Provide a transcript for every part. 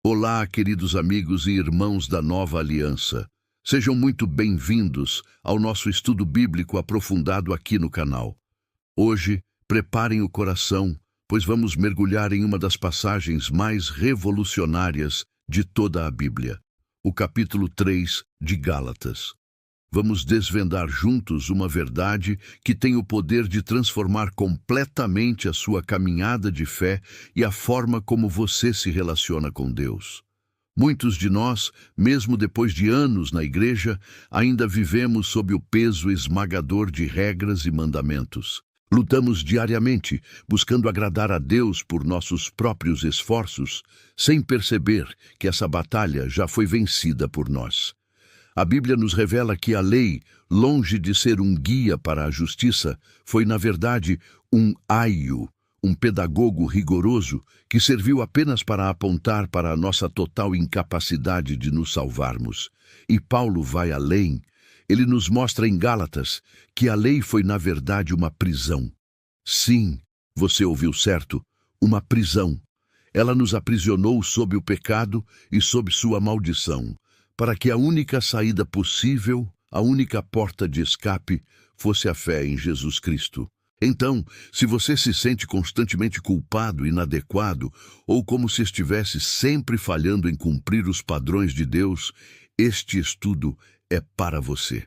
Olá, queridos amigos e irmãos da Nova Aliança. Sejam muito bem-vindos ao nosso estudo bíblico aprofundado aqui no canal. Hoje, preparem o coração, pois vamos mergulhar em uma das passagens mais revolucionárias de toda a Bíblia, o capítulo 3 de Gálatas. Vamos desvendar juntos uma verdade que tem o poder de transformar completamente a sua caminhada de fé e a forma como você se relaciona com Deus. Muitos de nós, mesmo depois de anos na igreja, ainda vivemos sob o peso esmagador de regras e mandamentos. Lutamos diariamente, buscando agradar a Deus por nossos próprios esforços, sem perceber que essa batalha já foi vencida por nós. A Bíblia nos revela que a lei, longe de ser um guia para a justiça, foi, na verdade, um aio, um pedagogo rigoroso que serviu apenas para apontar para a nossa total incapacidade de nos salvarmos. E Paulo vai além. Ele nos mostra em Gálatas que a lei foi, na verdade, uma prisão. Sim, você ouviu certo, uma prisão. Ela nos aprisionou sob o pecado e sob sua maldição, para que a única saída possível, a única porta de escape, fosse a fé em Jesus Cristo. Então, se você se sente constantemente culpado, inadequado, ou como se estivesse sempre falhando em cumprir os padrões de Deus, este estudo é para você.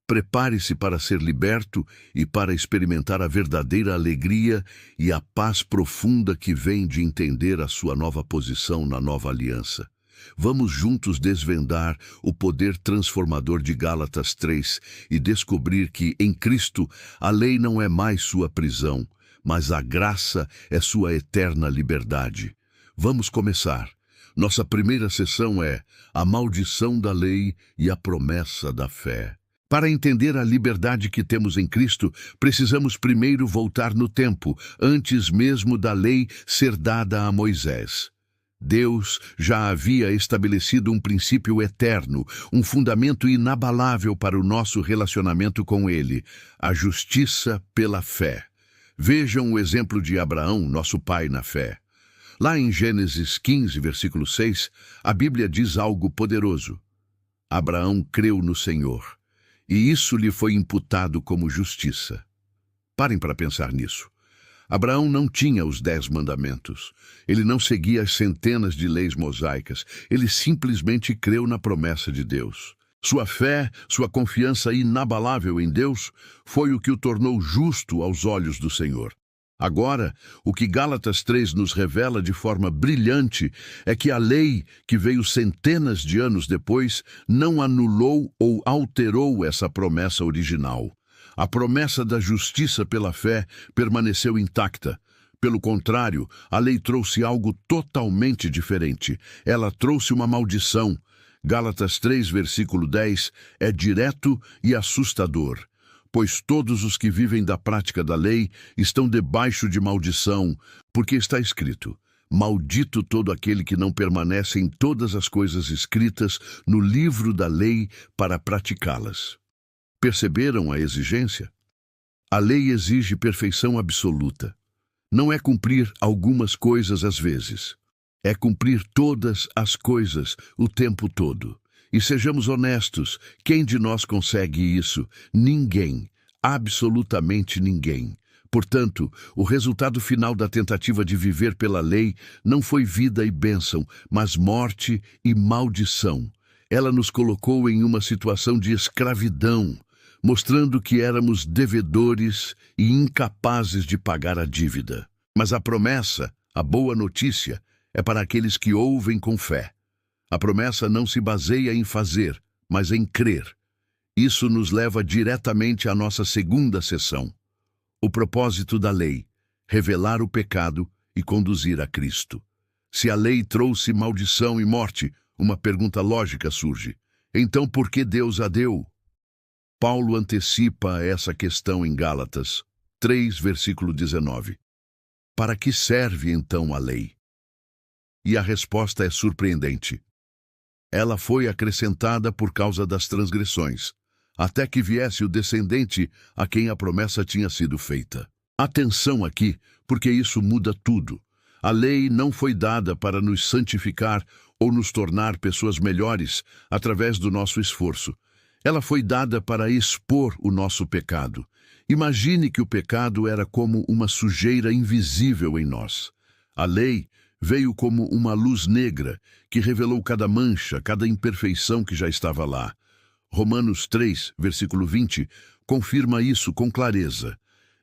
Prepare-se para ser liberto e para experimentar a verdadeira alegria e a paz profunda que vem de entender a sua nova posição na nova aliança. Vamos juntos desvendar o poder transformador de Gálatas 3 e descobrir que, em Cristo, a lei não é mais sua prisão, mas a graça é sua eterna liberdade. Vamos começar. Nossa primeira sessão é a maldição da lei e a promessa da fé. Para entender a liberdade que temos em Cristo, precisamos primeiro voltar no tempo, antes mesmo da lei ser dada a Moisés. Deus já havia estabelecido um princípio eterno, um fundamento inabalável para o nosso relacionamento com Ele, a justiça pela fé. Vejam o exemplo de Abraão, nosso pai na fé. Lá em Gênesis 15, versículo 6, a Bíblia diz algo poderoso. Abraão creu no Senhor, e isso lhe foi imputado como justiça. Parem para pensar nisso. Abraão não tinha os 10 mandamentos. Ele não seguia as centenas de leis mosaicas. Ele simplesmente creu na promessa de Deus. Sua fé, sua confiança inabalável em Deus, foi o que o tornou justo aos olhos do Senhor. Agora, o que Gálatas 3 nos revela de forma brilhante é que a lei, que veio centenas de anos depois, não anulou ou alterou essa promessa original. A promessa da justiça pela fé permaneceu intacta. Pelo contrário, a lei trouxe algo totalmente diferente. Ela trouxe uma maldição. Gálatas 3, versículo 10, é direto e assustador. Pois todos os que vivem da prática da lei estão debaixo de maldição, porque está escrito: maldito todo aquele que não permanece em todas as coisas escritas no livro da lei para praticá-las. Perceberam a exigência? A lei exige perfeição absoluta. Não é cumprir algumas coisas às vezes. É cumprir todas as coisas o tempo todo. E sejamos honestos, quem de nós consegue isso? Ninguém. Absolutamente ninguém. Portanto, o resultado final da tentativa de viver pela lei não foi vida e bênção, mas morte e maldição. Ela nos colocou em uma situação de escravidão, mostrando que éramos devedores e incapazes de pagar a dívida. Mas a promessa, a boa notícia, é para aqueles que ouvem com fé. A promessa não se baseia em fazer, mas em crer. Isso nos leva diretamente à nossa segunda sessão. O propósito da lei: revelar o pecado e conduzir a Cristo. Se a lei trouxe maldição e morte, uma pergunta lógica surge. Então por que Deus a deu? Paulo antecipa essa questão em Gálatas 3, versículo 19. Para que serve então a lei? E a resposta é surpreendente. Ela foi acrescentada por causa das transgressões, até que viesse o descendente a quem a promessa tinha sido feita. Atenção aqui, porque isso muda tudo. A lei não foi dada para nos santificar ou nos tornar pessoas melhores através do nosso esforço. Ela foi dada para expor o nosso pecado. Imagine que o pecado era como uma sujeira invisível em nós. A lei veio como uma luz negra que revelou cada mancha, cada imperfeição que já estava lá. Romanos 3, versículo 20, confirma isso com clareza.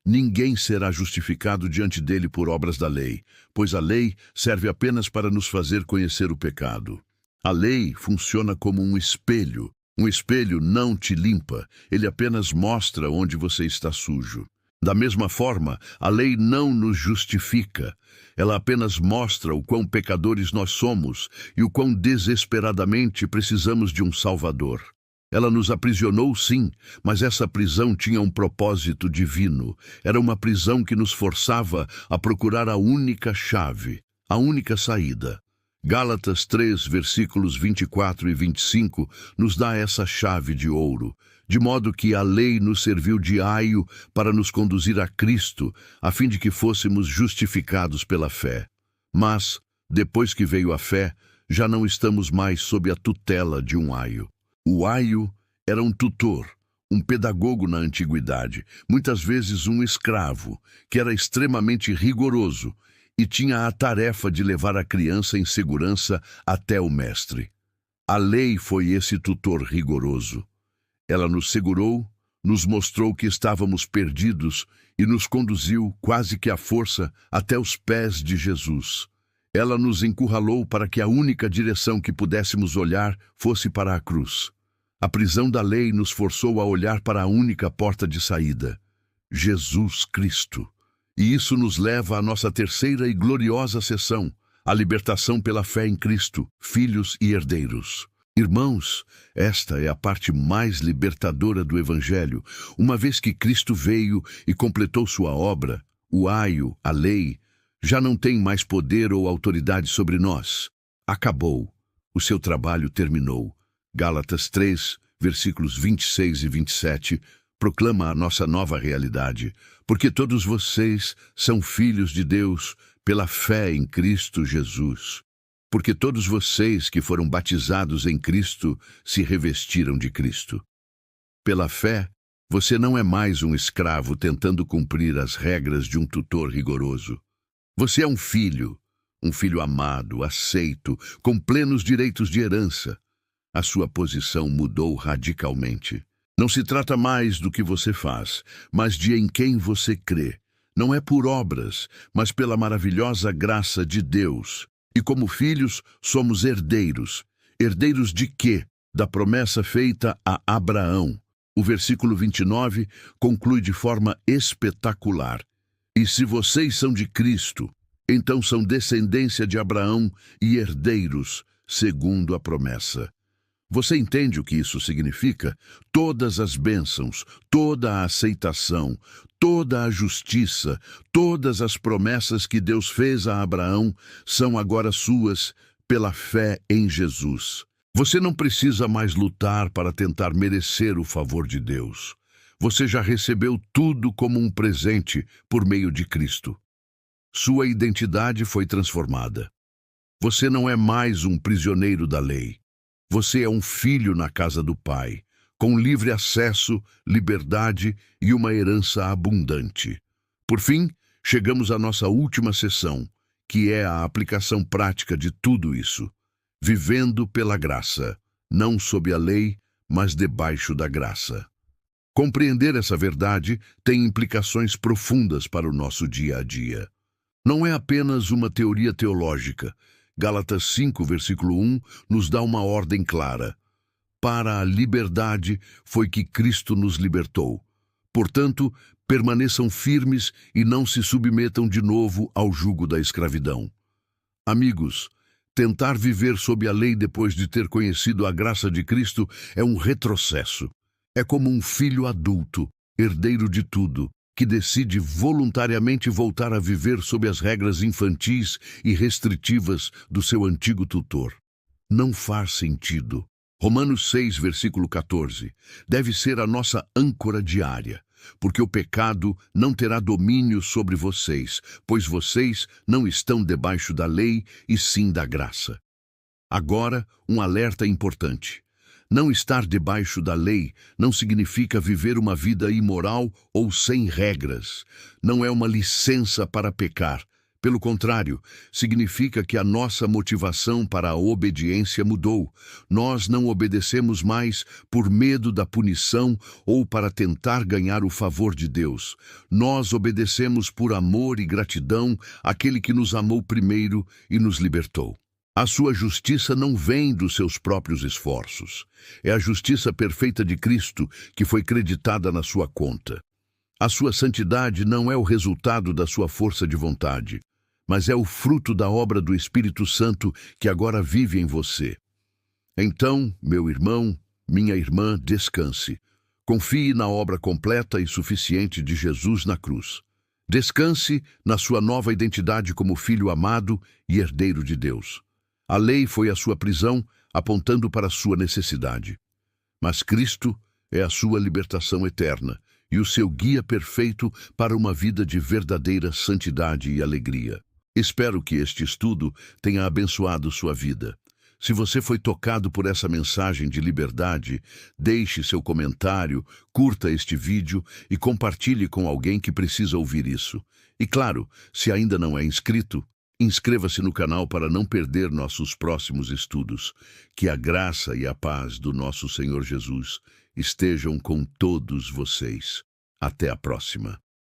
Ninguém será justificado diante dele por obras da lei, pois a lei serve apenas para nos fazer conhecer o pecado. A lei funciona como um espelho. Um espelho não te limpa, ele apenas mostra onde você está sujo. Da mesma forma, a lei não nos justifica. Ela apenas mostra o quão pecadores nós somos e o quão desesperadamente precisamos de um Salvador. Ela nos aprisionou, sim, mas essa prisão tinha um propósito divino. Era uma prisão que nos forçava a procurar a única chave, a única saída. Gálatas 3, versículos 24 e 25, nos dá essa chave de ouro, de modo que a lei nos serviu de aio para nos conduzir a Cristo, a fim de que fôssemos justificados pela fé. Mas, depois que veio a fé, já não estamos mais sob a tutela de um aio. O aio era um tutor, um pedagogo na antiguidade, muitas vezes um escravo, que era extremamente rigoroso e tinha a tarefa de levar a criança em segurança até o mestre. A lei foi esse tutor rigoroso. Ela nos segurou, nos mostrou que estávamos perdidos e nos conduziu, quase que à força, até os pés de Jesus. Ela nos encurralou para que a única direção que pudéssemos olhar fosse para a cruz. A prisão da lei nos forçou a olhar para a única porta de saída, Jesus Cristo. E isso nos leva à nossa terceira e gloriosa sessão, a libertação pela fé em Cristo, filhos e herdeiros. Irmãos, esta é a parte mais libertadora do Evangelho. Uma vez que Cristo veio e completou sua obra, o aio, a lei, já não tem mais poder ou autoridade sobre nós. Acabou. O seu trabalho terminou. Gálatas 3, versículos 26 e 27, proclama a nossa nova realidade. Porque todos vocês são filhos de Deus pela fé em Cristo Jesus. Porque todos vocês que foram batizados em Cristo se revestiram de Cristo. Pela fé, você não é mais um escravo tentando cumprir as regras de um tutor rigoroso. Você é um filho amado, aceito, com plenos direitos de herança. A sua posição mudou radicalmente. Não se trata mais do que você faz, mas de em quem você crê. Não é por obras, mas pela maravilhosa graça de Deus. E como filhos, somos herdeiros. Herdeiros de quê? Da promessa feita a Abraão. O versículo 29 conclui de forma espetacular. E se vocês são de Cristo, então são descendência de Abraão e herdeiros, segundo a promessa. Você entende o que isso significa? Todas as bênçãos, toda a aceitação, toda a justiça, todas as promessas que Deus fez a Abraão são agora suas pela fé em Jesus. Você não precisa mais lutar para tentar merecer o favor de Deus. Você já recebeu tudo como um presente por meio de Cristo. Sua identidade foi transformada. Você não é mais um prisioneiro da lei. Você é um filho na casa do Pai, com livre acesso, liberdade e uma herança abundante. Por fim, chegamos à nossa última sessão, que é a aplicação prática de tudo isso. Vivendo pela graça, não sob a lei, mas debaixo da graça. Compreender essa verdade tem implicações profundas para o nosso dia a dia. Não é apenas uma teoria teológica. Gálatas 5, versículo 1, nos dá uma ordem clara. Para a liberdade foi que Cristo nos libertou. Portanto, permaneçam firmes e não se submetam de novo ao jugo da escravidão. Amigos, tentar viver sob a lei depois de ter conhecido a graça de Cristo é um retrocesso. É como um filho adulto, herdeiro de tudo, que decide voluntariamente voltar a viver sob as regras infantis e restritivas do seu antigo tutor. Não faz sentido. Romanos 6, versículo 14, deve ser a nossa âncora diária. porque o pecado não terá domínio sobre vocês, pois vocês não estão debaixo da lei e sim da graça. Agora, um alerta importante. Não estar debaixo da lei não significa viver uma vida imoral ou sem regras. Não é uma licença para pecar. Pelo contrário, significa que a nossa motivação para a obediência mudou. Nós não obedecemos mais por medo da punição ou para tentar ganhar o favor de Deus. Nós obedecemos por amor e gratidão àquele que nos amou primeiro e nos libertou. A sua justiça não vem dos seus próprios esforços. É a justiça perfeita de Cristo que foi creditada na sua conta. A sua santidade não é o resultado da sua força de vontade, mas é o fruto da obra do Espírito Santo que agora vive em você. Então, meu irmão, minha irmã, descanse. Confie na obra completa e suficiente de Jesus na cruz. Descanse na sua nova identidade como filho amado e herdeiro de Deus. A lei foi a sua prisão, apontando para a sua necessidade. Mas Cristo é a sua libertação eterna e o seu guia perfeito para uma vida de verdadeira santidade e alegria. Espero que este estudo tenha abençoado sua vida. Se você foi tocado por essa mensagem de liberdade, deixe seu comentário, curta este vídeo e compartilhe com alguém que precisa ouvir isso. E claro, se ainda não é inscrito, inscreva-se no canal para não perder nossos próximos estudos. Que a graça e a paz do nosso Senhor Jesus estejam com todos vocês. Até a próxima.